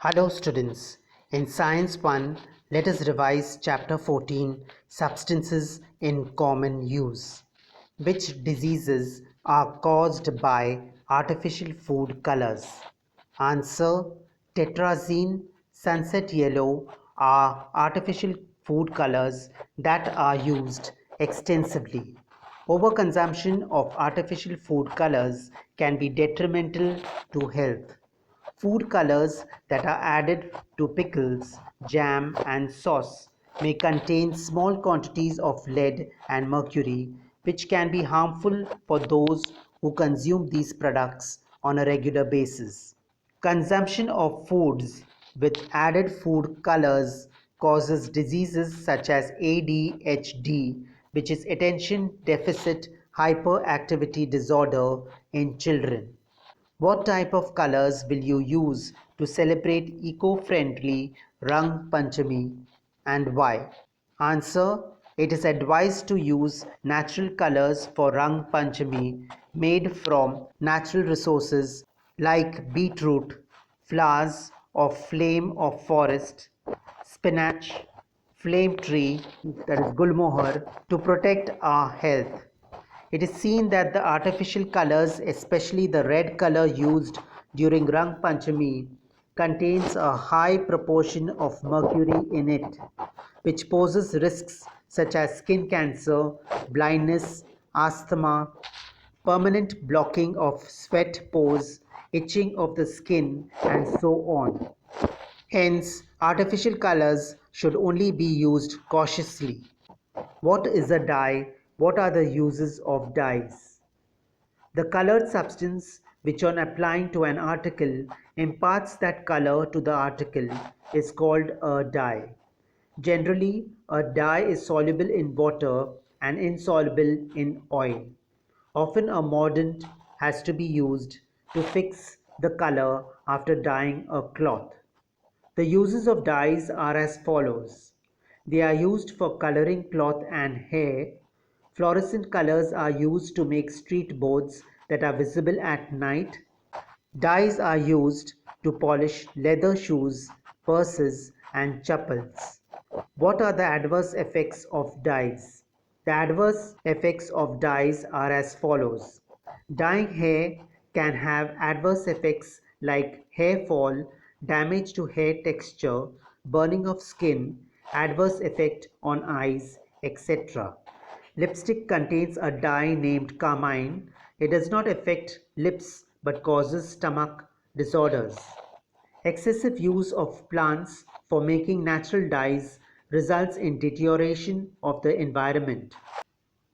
Hello students, in Science 1, let us revise Chapter 14, Substances in Common Use. Which diseases are caused by artificial food colors? Answer: Tetrazine, sunset yellow are artificial food colors that are used extensively. Overconsumption of artificial food colors can be detrimental to health. Food colors that are added to pickles, jam, and sauce may contain small quantities of lead and mercury, which can be harmful for those who consume these products on a regular basis. Consumption of foods with added food colors causes diseases such as ADHD, which is attention deficit hyperactivity disorder in children. What type of colors will you use to celebrate eco-friendly Rang Panchami and why? Answer: It is advised to use natural colors for Rang Panchami made from natural resources like beetroot, flowers of flame of forest, spinach, flame tree, that is gulmohar, to protect our health. It is seen that the artificial colors, especially the red color used during Rang Panchami, contains a high proportion of mercury in it, which poses risks such as skin cancer, blindness, asthma, permanent blocking of sweat pores, itching of the skin, and so on. Hence, artificial colors should only be used cautiously. What is a dye? What are the uses of dyes? The colored substance which on applying to an article imparts that color to the article is called a dye. Generally, a dye is soluble in water and insoluble in oil. Often a mordant has to be used to fix the color after dyeing a cloth. The uses of dyes are as follows. They are used for coloring cloth and hair. Fluorescent colors are used to make street boards that are visible at night. Dyes are used to polish leather shoes, purses, and chappals. What are the adverse effects of dyes? The adverse effects of dyes are as follows. Dyeing hair can have adverse effects like hair fall, damage to hair texture, burning of skin, adverse effect on eyes, etc. Lipstick contains a dye named carmine. It does not affect lips but causes stomach disorders. Excessive use of plants for making natural dyes results in deterioration of the environment.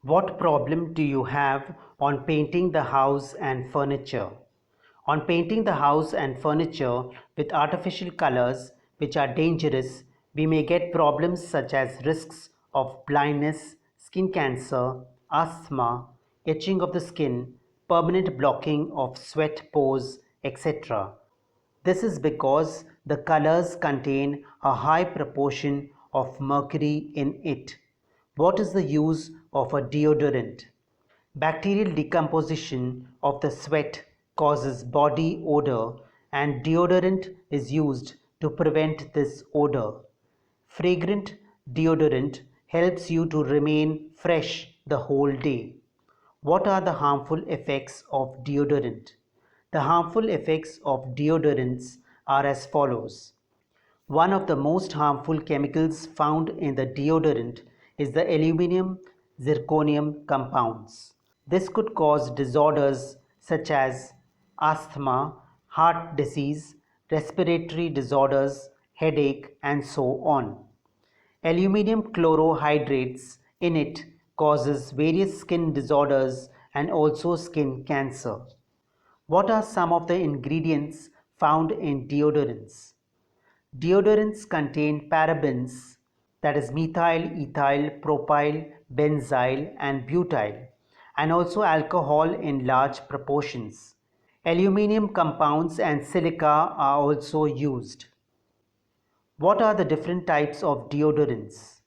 What problem do you have on painting the house and furniture? On painting the house and furniture with artificial colors which are dangerous, we may get problems such as risks of blindness, skin cancer, asthma, itching of the skin, permanent blocking of sweat pores, etc. This is because the colors contain a high proportion of mercury in it. What is the use of a deodorant? Bacterial decomposition of the sweat causes body odor, and deodorant is used to prevent this odor. Fragrant deodorant helps you to remain fresh the whole day. What are the harmful effects of deodorant? The harmful effects of deodorants are as follows. One of the most harmful chemicals found in the deodorant is the aluminum zirconium compounds. This could cause disorders such as asthma, heart disease, respiratory disorders, headache, and so on. Aluminium chlorohydrates in it causes various skin disorders and also skin cancer. What are some of the ingredients found in deodorants? Deodorants contain parabens, that is methyl, ethyl, propyl, benzyl, and butyl, and also alcohol in large proportions. Aluminium compounds and silica are also used. What are the different types of deodorants?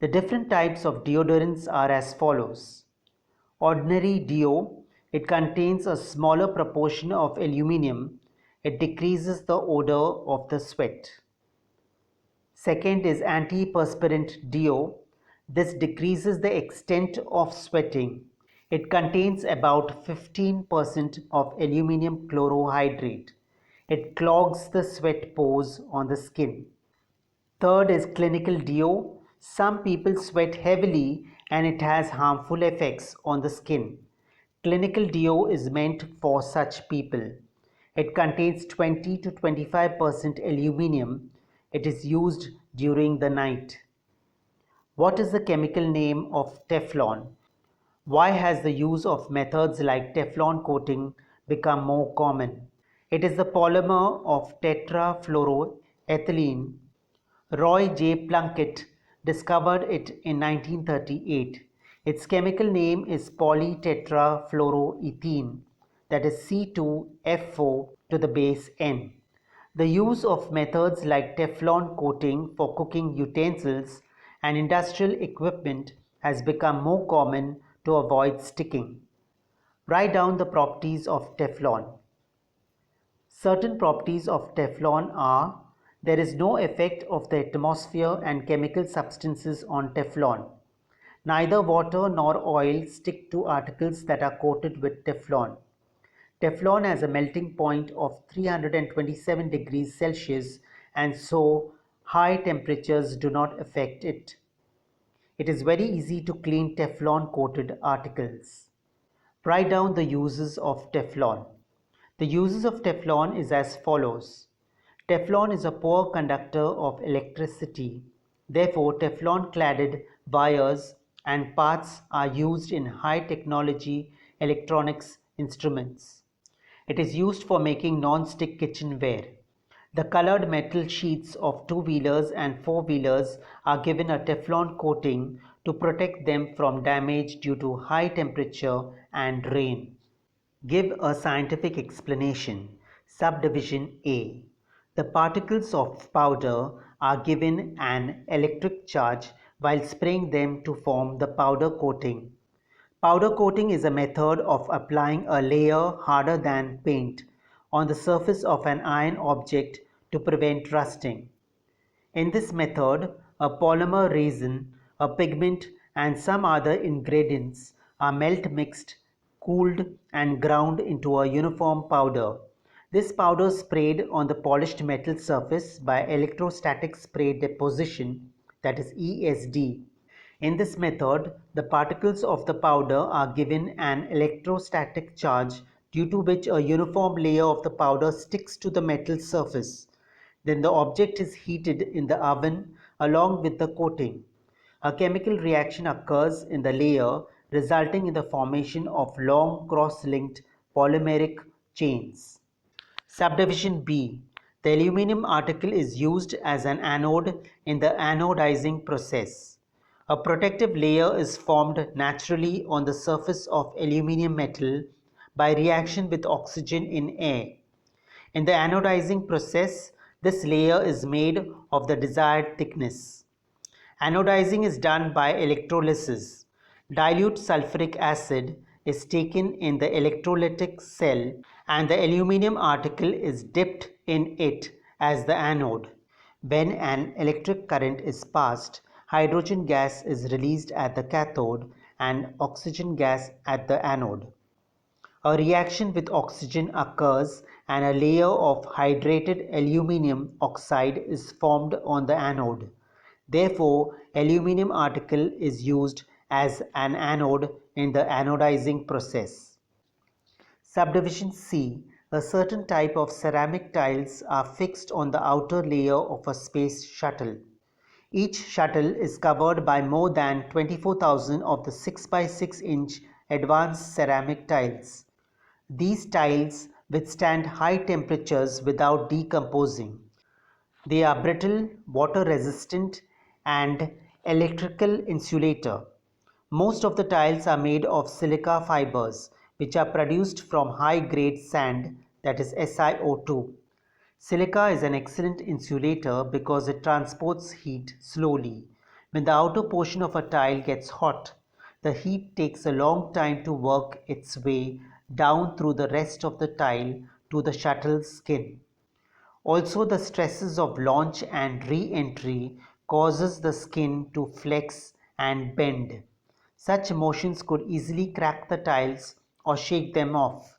The different types of deodorants are as follows. Ordinary deo, it contains a smaller proportion of aluminium. It decreases the odor of the sweat. Second is antiperspirant deo. This decreases the extent of sweating. It contains about 15% of aluminum chlorohydrate. It clogs the sweat pores on the skin. Third is clinical deo. Some people sweat heavily and it has harmful effects on the skin. Clinical deo is meant for such people. It contains 20 to 25% aluminum. It is used during the night. What is the chemical name of Teflon? Why has the use of methods like Teflon coating become more common? It is the polymer of tetrafluoroethylene. Roy J. Plunkett discovered it in 1938. Its chemical name is polytetrafluoroethene, that is C2F4 to the base N. The use of methods like Teflon coating for cooking utensils and industrial equipment has become more common to avoid sticking. Write down the properties of Teflon. Certain properties of Teflon are: there is no effect of the atmosphere and chemical substances on Teflon. Neither water nor oil stick to articles that are coated with Teflon. Teflon has a melting point of 327 degrees Celsius, and so high temperatures do not affect it. It is very easy to clean Teflon coated articles. Write down the uses of Teflon. The uses of Teflon is as follows. Teflon is a poor conductor of electricity. Therefore, Teflon-cladded wires and parts are used in high-technology electronics instruments. It is used for making non-stick kitchenware. The colored metal sheets of two-wheelers and four-wheelers are given a Teflon coating to protect them from damage due to high temperature and rain. Give a scientific explanation. Subdivision A. The particles of powder are given an electric charge while spraying them to form the powder coating. Powder coating is a method of applying a layer harder than paint on the surface of an iron object to prevent rusting. In this method, a polymer resin, a pigment, and some other ingredients are mixed, cooled, and ground into a uniform powder. This powder is sprayed on the polished metal surface by electrostatic spray deposition, that is ESD. In this method, the particles of the powder are given an electrostatic charge due to which a uniform layer of the powder sticks to the metal surface. Then the object is heated in the oven along with the coating. A chemical reaction occurs in the layer, resulting in the formation of long cross-linked polymeric chains. Subdivision B. The aluminum article is used as an anode in the anodizing process. A protective layer is formed naturally on the surface of aluminum metal by reaction with oxygen in air. In the anodizing process, this layer is made of the desired thickness. Anodizing is done by electrolysis. Dilute sulfuric acid is taken in the electrolytic cell and the aluminum article is dipped in it as the anode. When an electric current is passed, hydrogen gas is released at the cathode and oxygen gas at the anode. A reaction with oxygen occurs and a layer of hydrated aluminum oxide is formed on the anode. Therefore, aluminum article is used as an anode in the anodizing process. Subdivision C. A certain type of ceramic tiles are fixed on the outer layer of a space shuttle. Each shuttle is covered by more than 24,000 of the 6 by 6 inch advanced ceramic tiles. These tiles withstand high temperatures without decomposing. They are brittle, water resistant, and electrical insulator. Most of the tiles are made of silica fibers, which are produced from high grade sand, that is SiO2. Silica is an excellent insulator because it transports heat slowly. When the outer portion of a tile gets hot, the heat takes a long time to work its way down through the rest of the tile to the shuttle's skin. Also, the stresses of launch and re-entry causes the skin to flex and bend. Such motions could easily crack the tiles or shake them off.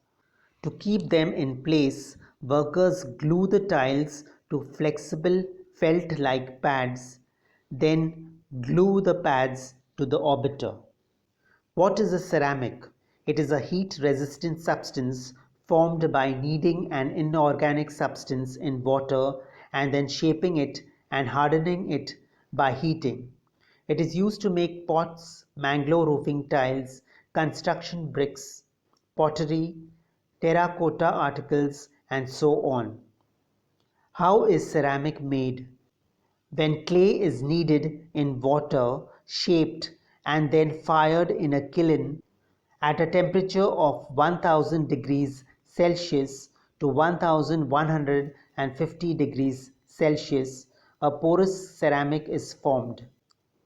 To keep them in place, workers glue the tiles to flexible felt-like pads, then glue the pads to the orbiter. What is a ceramic? It is a heat-resistant substance formed by kneading an inorganic substance in water and then shaping it and hardening it by heating. It is used to make pots, mangrove roofing tiles, construction bricks, pottery, terracotta articles, and so on. How is ceramic made? When clay is kneaded in water, shaped, and then fired in a kiln at a temperature of 1000 degrees Celsius to 1150 degrees Celsius, a porous ceramic is formed.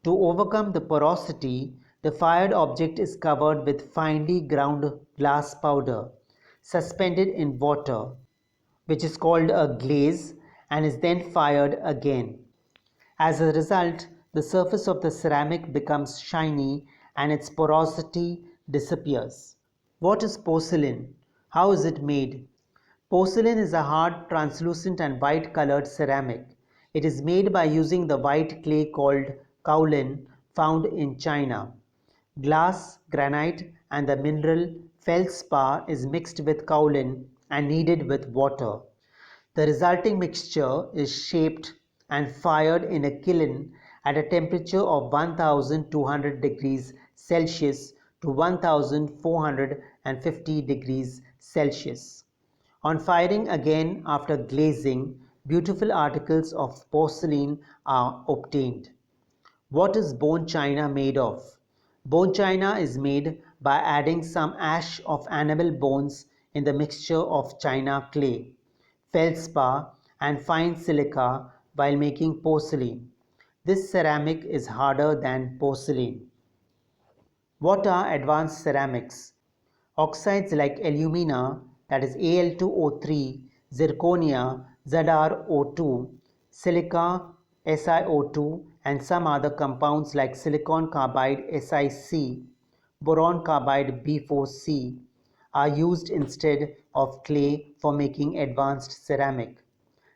To overcome the porosity, the fired object is covered with finely ground glass powder, suspended in water, which is called a glaze, and is then fired again. As a result, the surface of the ceramic becomes shiny and its porosity disappears. What is porcelain? How is it made? Porcelain is a hard, translucent and white colored ceramic. It is made by using the white clay called kaolin found in China. Glass, granite and the mineral feldspar is mixed with kaolin and kneaded with water. The resulting mixture is shaped and fired in a kiln at a temperature of 1200 degrees Celsius to 1450 degrees Celsius. On firing again after glazing, beautiful articles of porcelain are obtained. What is bone china made of? Bone china is made by adding some ash of animal bones in the mixture of china clay, feldspar, and fine silica while making porcelain. This ceramic is harder than porcelain. What are advanced ceramics? Oxides like alumina, that is Al2O3, zirconia, ZrO2, silica, SiO2, and some other compounds like silicon carbide, SiC, boron carbide, B4C, are used instead of clay for making advanced ceramic.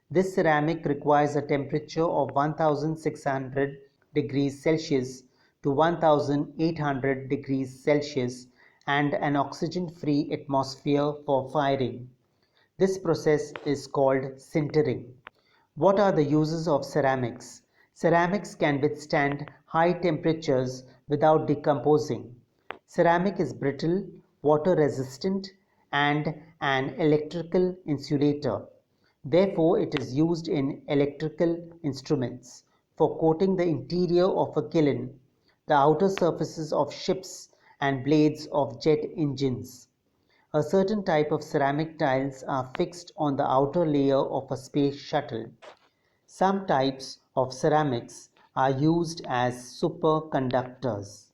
This ceramic requires a temperature of 1600 degrees Celsius to 1800 degrees Celsius and an oxygen-free atmosphere for firing. This process is called sintering. What are the uses of ceramics? Ceramics can withstand high temperatures without decomposing. Ceramic is brittle, water resistant, and an electrical insulator. Therefore, it is used in electrical instruments, for coating the interior of a kiln, the outer surfaces of ships, and blades of jet engines. A certain type of ceramic tiles are fixed on the outer layer of a space shuttle. Some types of ceramics are used as superconductors.